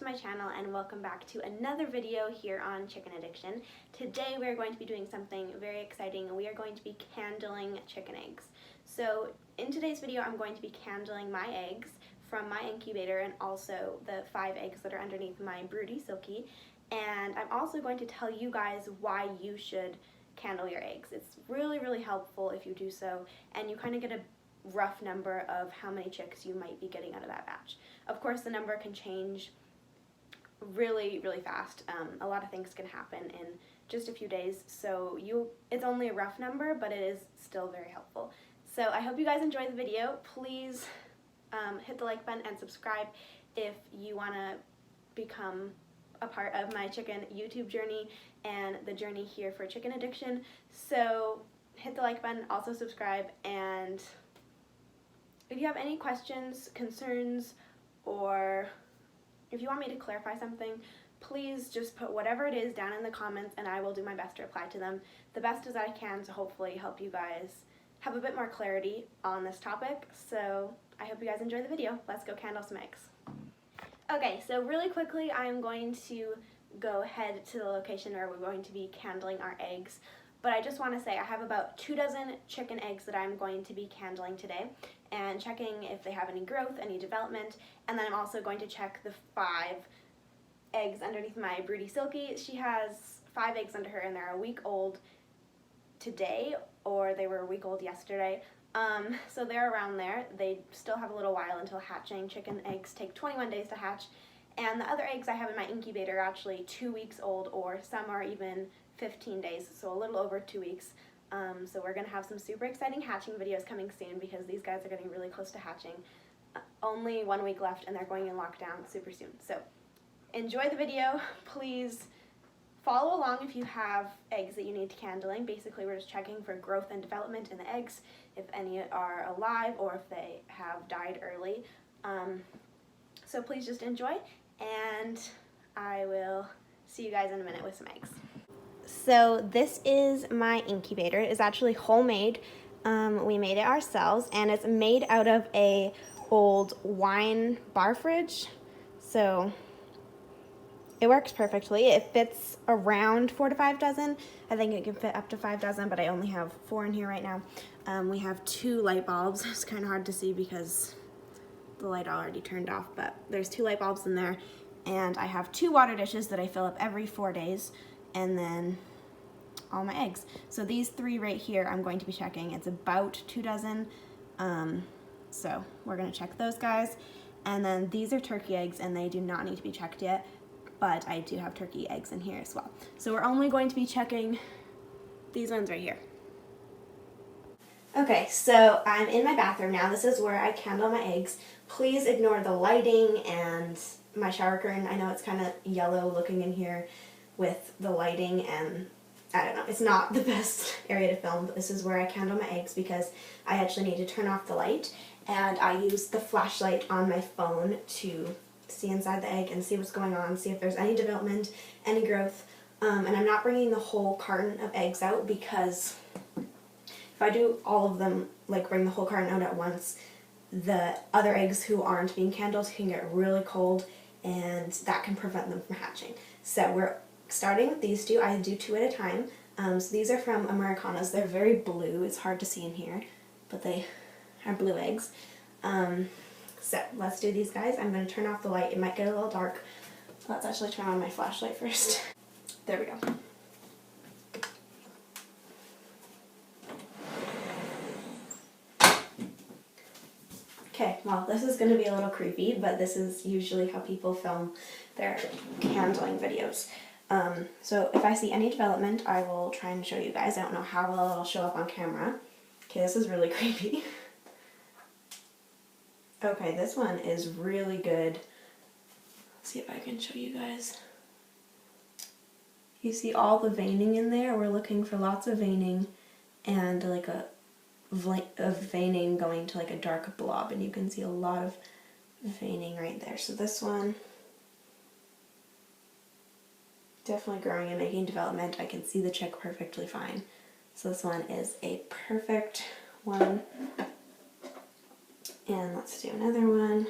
to my channel and welcome back to another video here on chicken addiction. Today we are going to be doing something very exciting. We are going to be candling chicken eggs. So in today's video I'm going to be candling my eggs from my incubator and also the 5 eggs that are underneath my broody silky. And I'm also going to tell you guys why you should candle your eggs. It's really helpful if you do so, and you kind of get a rough number of how many chicks you might be getting out of that batch. Of course, the number can change really fast. A lot of things can happen in just a few days, so it's only a rough number, but it is still very helpful. So I hope you guys enjoy the video. Please hit the like button and subscribe if you want to become a part of my chicken YouTube journey and the journey here for chicken addiction. So hit the like button, also subscribe, and if you have any questions, concerns, or if you want me to clarify something, please just put whatever it is down in the comments and I will do my best to reply to them the best as I can to hopefully help you guys have a bit more clarity on this topic. So I hope you guys enjoy the video. Let's go candle some eggs. Okay, so really quickly I'm going to go head to the location where we're going to be candling our eggs. But I just want to say I have about 2 dozen chicken eggs that I'm going to be candling today and checking if they have any growth, any development, and then I'm also going to check the 5 eggs underneath my broody silky. She has 5 eggs under her and they're a week old today, or they were a week old yesterday. So they're around there. They still have a little while until hatching. Chicken eggs take 21 days to hatch, and the other eggs I have in my incubator are actually 2 weeks old, or some are even 15 days, so a little over 2 weeks. So we're going to have some super exciting hatching videos coming soon because these guys are getting really close to hatching. Only 1 week left and they're going in lockdown super soon. So enjoy the video. Please follow along if you have eggs that you need candling. Basically we're just checking for growth and development in the eggs, if any are alive or if they have died early. So please just enjoy, and I will see you guys in a minute with some eggs. So this is my incubator. It's actually homemade. We made it ourselves, and it's made out of a old wine bar fridge. So it works perfectly. It fits around 4 to 5 dozen. I think it can fit up to 5 dozen, but I only have 4 in here right now. We have 2 light bulbs. It's kind of hard to see because the light already turned off, but there's 2 light bulbs in there, and I have 2 water dishes that I fill up every 4 days, and then all my eggs. So these 3 right here I'm going to be checking. It's about 2 dozen, so we're going to check those guys. And then these are turkey eggs and they do not need to be checked yet, but I do have turkey eggs in here as well. So we're only going to be checking these ones right here. Okay, so I'm in my bathroom now. This is where I candle my eggs. Please ignore the lighting and my shower curtain. I know it's kind of yellow looking in here with the lighting, and I don't know, it's not the best area to film, but this is where I candle my eggs because I actually need to turn off the light, and I use the flashlight on my phone to see inside the egg and see what's going on, see if there's any development, any growth, and I'm not bringing the whole carton of eggs out because if I do all of them, like bring the whole carton out at once, the other eggs who aren't being candled can get really cold, and that can prevent them from hatching. So we're starting with these 2. I do 2 at a time. So these are from Americanas. They're very blue. It's hard to see in here, but they are blue eggs. So let's do these guys. I'm going to turn off the light. It might get a little dark. Let's actually turn on my flashlight first. There we go. Okay, well, this is going to be a little creepy, but this is usually how people film their candling videos. So if I see any development, I will try and show you guys. I don't know how well it'll show up on camera. Okay, this is really creepy. Okay, this one is really good. Let's see if I can show you guys. You see all the veining in there? We're looking for lots of veining and like a veining going to like a dark blob, and you can see a lot of veining right there. So this one, definitely growing and making development. I can see the chick perfectly fine. So this one is a perfect one. And let's do another one.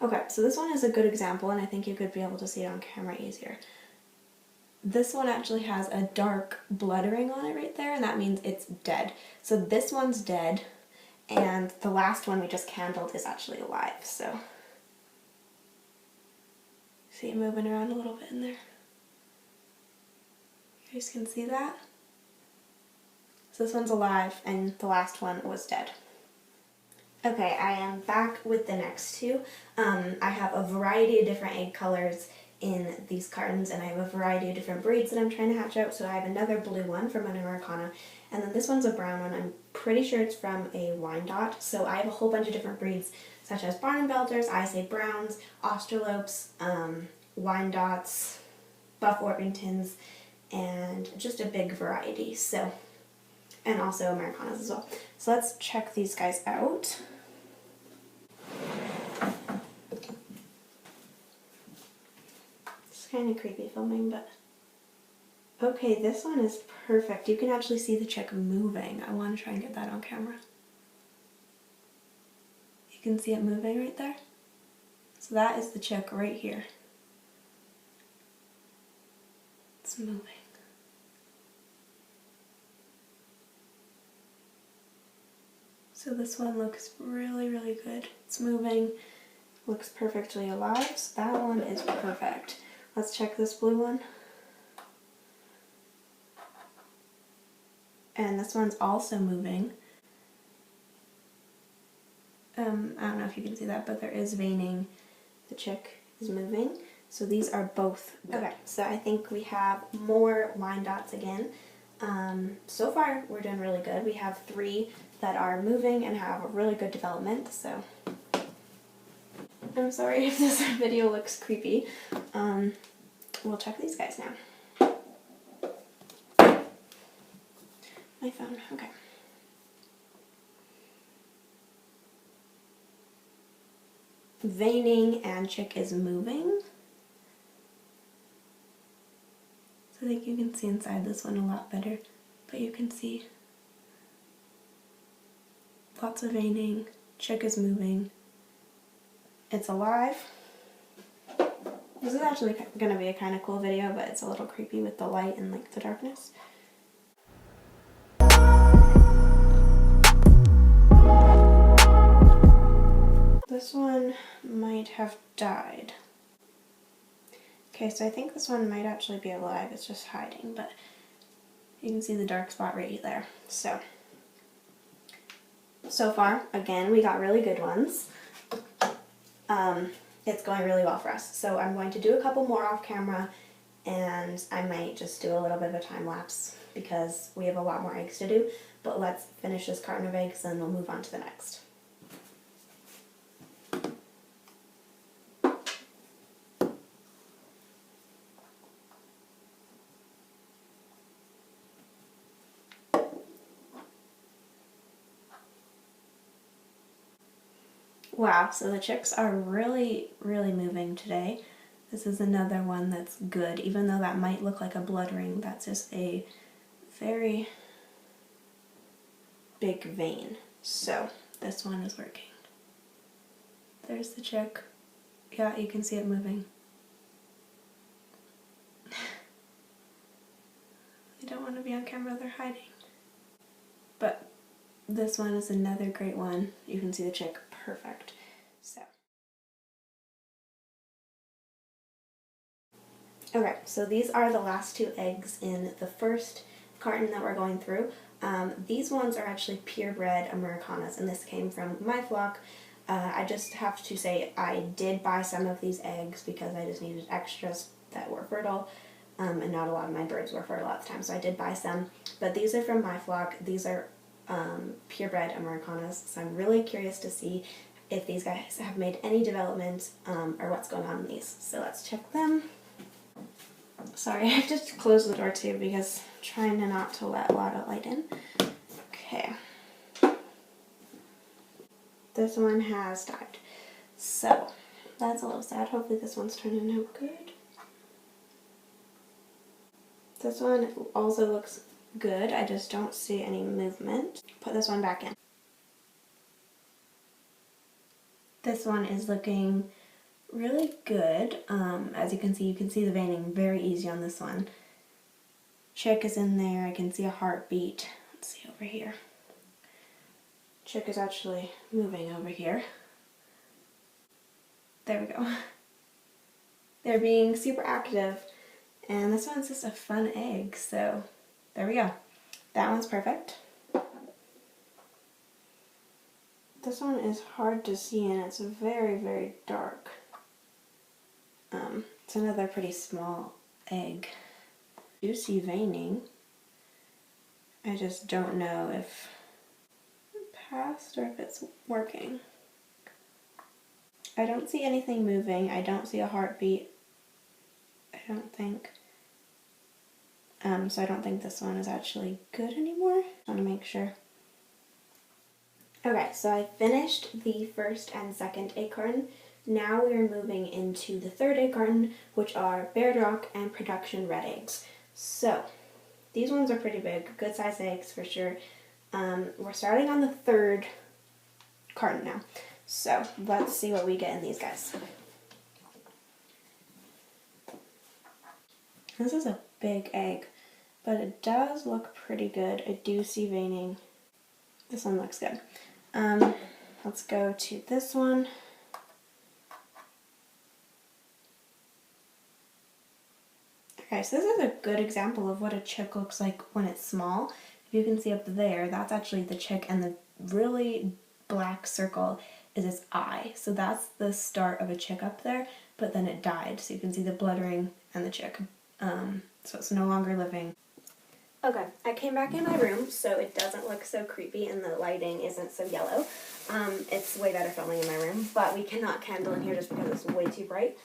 Okay, so this one is a good example, and I think you could be able to see it on camera easier. This one actually has a dark bloodering on it right there, and that means it's dead. So this one's dead, and the last one we just candled is actually alive, so. See it moving around a little bit in there? You guys can see that? So this one's alive, and the last one was dead. Okay, I am back with the next two. I have a variety of different egg colors in these cartons, and I have a variety of different breeds that I'm trying to hatch out. So I have another blue one from an Americana, and then this one's a brown one. I'm pretty sure it's from a Wyandotte. So I have a whole bunch of different breeds, such as Barnenvelters, I say Browns, Australopes, Wyandottes, Buff Orpingtons, and just a big variety. So, and also Americanas as well. So let's check these guys out. It's kind of creepy filming, but okay, this one is perfect. You can actually see the chick moving. I want to try and get that on camera. You can see it moving right there. So that is the chick right here. It's moving. So this one looks really, really good. It's moving, looks perfectly alive, so that one is perfect. Let's check this blue one. And this one's also moving. I don't know if you can see that, but there is veining. The chick is moving. So these are both good. Okay, so I think we have more Wyandottes again. So far, we're doing really good. We have 3 that are moving and have a really good development, so I'm sorry if this video looks creepy. We'll check these guys now. My phone, okay. Veining and chick is moving. So I think you can see inside this one a lot better, but you can see lots of veining, chick is moving, it's alive. This is actually going to be a kind of cool video, but it's a little creepy with the light and like the darkness. This one might have died. Okay, so I think this one might actually be alive, it's just hiding, but you can see the dark spot right there. So far, again, we got really good ones. It's going really well for us. So I'm going to do a couple more off camera, and I might just do a little bit of a time lapse because we have a lot more eggs to do. But let's finish this carton of eggs and we'll move on to the next. Wow, so the chicks are really, really moving today. This is another one that's good, even though that might look like a blood ring. That's just a very big vein. So this one is working. There's the chick. Yeah, you can see it moving. They don't want to be on camera, they're hiding. But this one is another great one. You can see the chick perfect. Okay, so these are the last 2 eggs in the first carton that we're going through. These ones are actually purebred Americanas, and this came from my flock. I just have to say I did buy some of these eggs because I just needed extras that were fertile, and not a lot of my birds were fertile at the time, so I did buy some. But these are from my flock. These are purebred Americanas, so I'm really curious to see if these guys have made any development or what's going on in these. So let's check them. Sorry, I just closed the door too because I'm trying not to let a lot of light in. Okay. This one has died. So, that's a little sad. Hopefully this one's turning out good. This one also looks good. I just don't see any movement. Put this one back in. This one is looking really good. As you can see the veining very easy on this one. Chick is in there. I can see a heartbeat. Let's see over here. Chick is actually moving over here. There we go. They're being super active, and this one's just a fun egg, so there we go. That one's perfect. This one is hard to see, and it's very, very dark. It's another pretty small egg. I do see veining. I just don't know if it passed or if it's working. I don't see anything moving. I don't see a heartbeat. I don't think. So I don't think this one is actually good anymore. I want to make sure. Okay, so I finished the first and second egg carton. Now we're moving into the third egg carton, which are Bear Rock and Production Red Eggs. So these ones are pretty big, good size eggs for sure. We're starting on the third carton now. So let's see what we get in these guys. This is a big egg, but it does look pretty good. I do see veining. This one looks good. Let's go to this one. Okay, so this is a good example of what a chick looks like when it's small. If you can see up there, that's actually the chick, and the really black circle is its eye. So that's the start of a chick up there, but then it died. So you can see the blood-ring and the chick. So it's no longer living. Okay, I came back in my room so it doesn't look so creepy and the lighting isn't so yellow. It's way better filming in my room, but we cannot candle in here just because it's way too bright.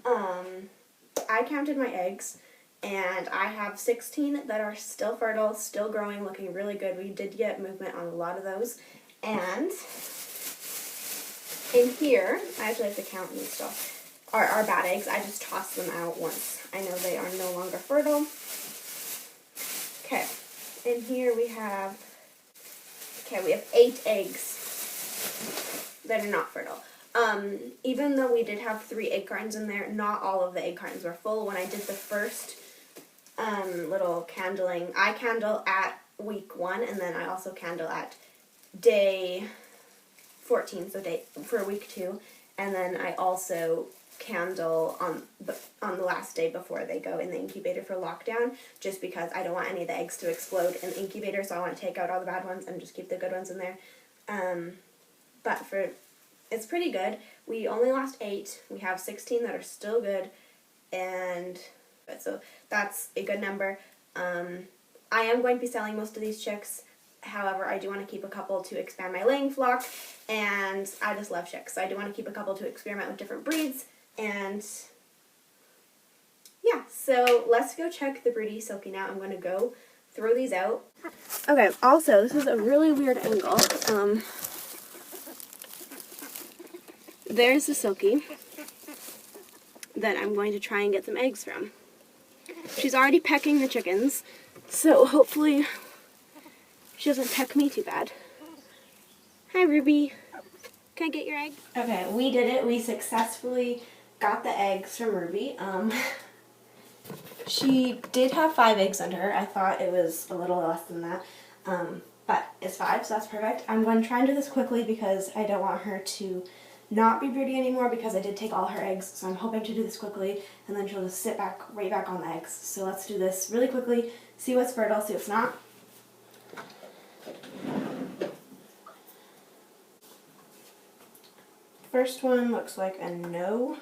I counted my eggs, and I have 16 that are still fertile, still growing, looking really good. We did get movement on a lot of those. And in here, I actually have to count these stuff. Are bad eggs. I just tossed them out once I know they are no longer fertile. Okay, in here we have 8 eggs that are not fertile. Even though we did have 3 egg cartons in there, not all of the egg cartons were full. When I did the first little candling, I candle at week 1, and then I also candle at day 14, so for week 2, and then I also candle on the last day before they go in the incubator for lockdown, just because I don't want any of the eggs to explode in the incubator, so I want to take out all the bad ones and just keep the good ones in there. But it's pretty good. We only lost 8. We have 16 that are still good, and so that's a good number. I am going to be selling most of these chicks. However, I do want to keep a couple to expand my laying flock, and I just love chicks. So I do want to keep a couple to experiment with different breeds, and yeah, so let's go check the broody silky now. I'm going to go throw these out. Okay, also, this is a really weird angle. There's the silky that I'm going to try and get some eggs from. She's already pecking the chickens, so hopefully she doesn't peck me too bad. Hi, Ruby. Can I get your egg? Okay, we did it. We successfully got the eggs from Ruby. She did have 5 eggs under her. I thought it was a little less than that, but it's 5, so that's perfect. I'm going to try and do this quickly because I don't want her to not be broody anymore, because I did take all her eggs, so I'm hoping to do this quickly, and then she'll just sit back, right back on the eggs. So let's do this really quickly, see what's fertile, see what's not. First one looks like a no.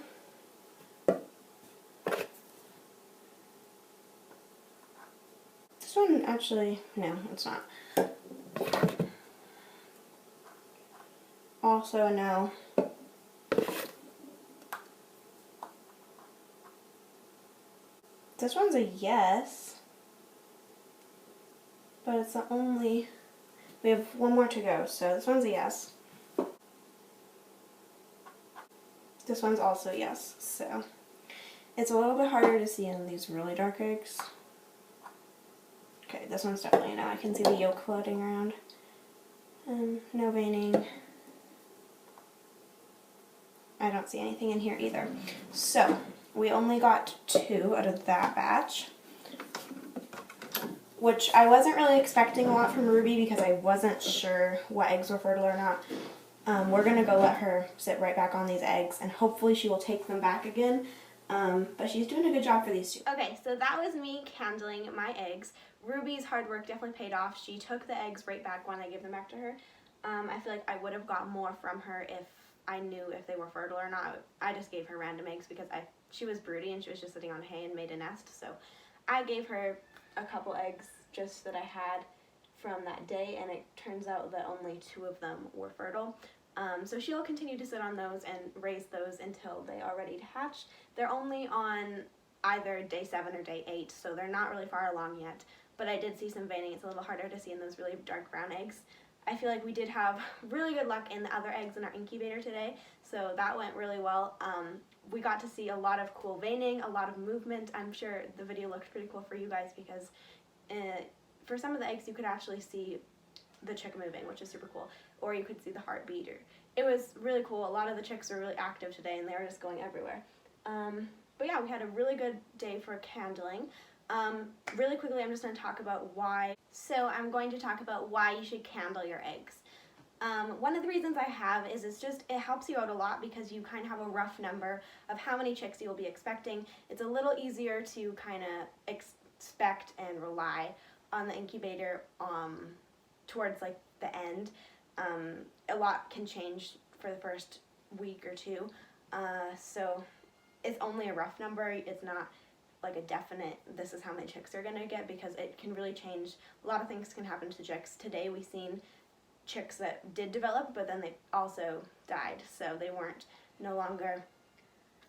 This one actually, no, it's not. Also a no. This one's a yes, but it's the only, we have one more to go, so this one's a yes. This one's also yes, so it's a little bit harder to see in these really dark eggs. Okay, this one's definitely a no. I can see the yolk floating around. No veining. I don't see anything in here either. So we only got 2 out of that batch, which I wasn't really expecting a lot from Ruby because I wasn't sure what eggs were fertile or not. We're going to go let her sit right back on these eggs, and hopefully she will take them back again. But she's doing a good job for these 2. Okay, so that was me candling my eggs. Ruby's hard work definitely paid off. She took the eggs right back when I gave them back to her. I feel like I would have got more from her if I knew if they were fertile or not. I just gave her random eggs because she was broody and she was just sitting on hay and made a nest. So I gave her a couple eggs just that I had from that day, and it turns out that only 2 of them were fertile. So she'll continue to sit on those and raise those until they are ready to hatch. They're only on either day 7 or day 8, so they're not really far along yet. But I did see some veining. It's a little harder to see in those really dark brown eggs. I feel like we did have really good luck in the other eggs in our incubator today, so that went really well. We got to see a lot of cool veining, a lot of movement. I'm sure the video looked pretty cool for you guys because for some of the eggs you could actually see the chick moving, which is super cool, or you could see the heartbeat. It was really cool. A lot of the chicks were really active today and they were just going everywhere. But yeah, we had a really good day for candling. Really quickly, I'm just going to talk about why. So I'm going to talk about why you should candle your eggs. One of the reasons I have is it helps you out a lot because you kind of have a rough number of how many chicks you will be expecting. It's a little easier to kind of expect and rely on the incubator towards like the end. A lot can change for the first week or 2, so it's only a rough number. It's not like a definite this is how many chicks they're gonna get because it can really change. A lot of things can happen to chicks. Today we seen chicks that did develop, but then they also died, so they weren't no longer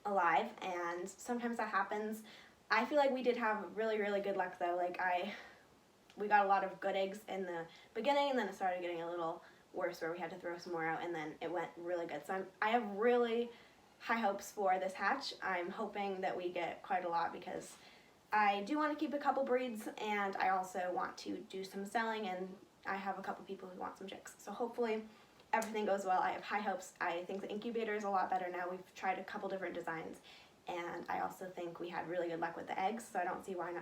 alive, and sometimes that happens. I feel like we did have really, really good luck though. Like we got a lot of good eggs in the beginning, and then it started getting a little worse where we had to throw some more out, and then it went really good. So I have really high hopes for this hatch. I'm hoping that we get quite a lot because I do want to keep a couple breeds, and I also want to do some selling, and I have a couple people who want some chicks. So hopefully everything goes well. I have high hopes. I think the incubator is a lot better now. We've tried a couple different designs, and I also think we had really good luck with the eggs, so I don't see why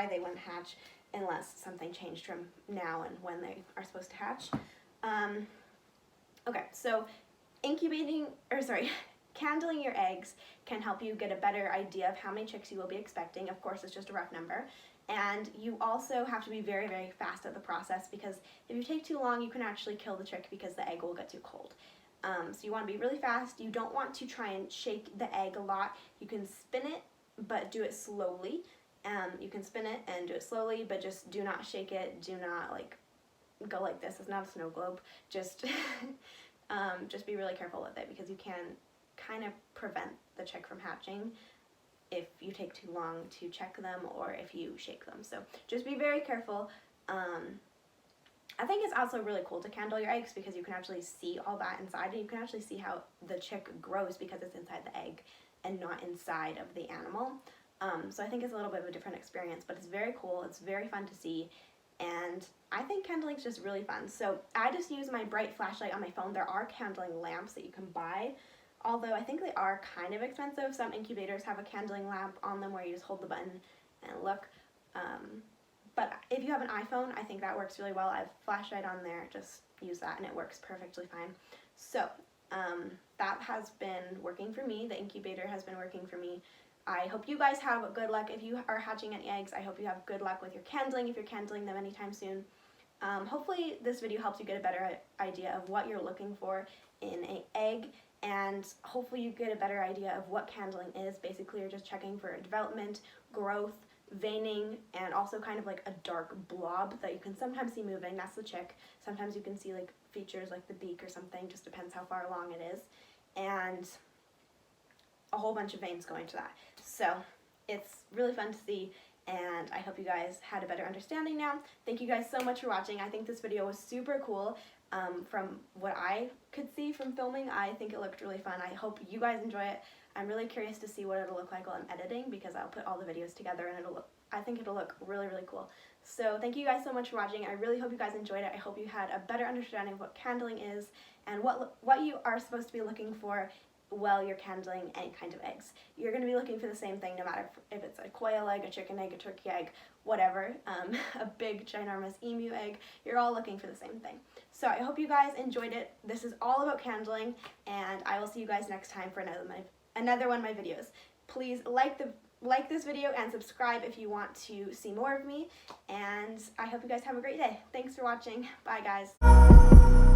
they wouldn't hatch unless something changed from now and when they are supposed to hatch. Okay, so candling your eggs can help you get a better idea of how many chicks you will be expecting. Of course, it's just a rough number. And you also have to be very, very fast at the process because if you take too long, you can actually kill the chick because the egg will get too cold. So you want to be really fast. You don't want to try and shake the egg a lot. You can spin it, but do it slowly. You can spin it and do it slowly, but just do not shake it. Do not like go like this. It's not a snow globe. Just be really careful with it because you can kind of prevent the chick from hatching if you take too long to check them or if you shake them. So just be very careful. I think it's also really cool to candle your eggs because you can actually see all that inside, and you can actually see how the chick grows because it's inside the egg and not inside of the animal. So I think it's a little bit of a different experience, but it's very cool. It's very fun to see, and I think candling is just really fun. So I just use my bright flashlight on my phone. There are candling lamps that you can buy, although I think they are kind of expensive. Some incubators have a candling lamp on them where you just hold the button and look. But if you have an iPhone, I think that works really well. I have a flashlight on there, just use that and it works perfectly fine. So that has been working for me. The incubator has been working for me. I hope you guys have good luck if you are hatching any eggs. I hope you have good luck with your candling if you're candling them anytime soon. Hopefully this video helps you get a better idea of what you're looking for in an egg, and hopefully you get a better idea of what candling is. Basically, you're just checking for development, growth, veining, and also kind of like a dark blob that you can sometimes see moving. That's the chick. Sometimes you can see like features like the beak or something, just depends how far along it is, and a whole bunch of veins going to that. So it's really fun to see, and I hope you guys had a better understanding now. Thank you guys so much for watching. I think this video was super cool. From what I could see from filming, I think it looked really fun. I hope you guys enjoy it. I'm really curious to see what it'll look like while I'm editing because I'll put all the videos together and I think it'll look really, really cool. So thank you guys so much for watching. I really hope you guys enjoyed it. I hope you had a better understanding of what candling is and what you are supposed to be looking for while you're candling any kind of eggs. You're going to be looking for the same thing no matter if it's a quail egg, a chicken egg, a turkey egg, whatever, a big ginormous emu egg. You're all looking for the same thing. So I hope you guys enjoyed it. This is all about candling, and I will see you guys next time for another one of my videos. Please like this video and subscribe if you want to see more of me, and I hope you guys have a great day. Thanks for watching. Bye guys.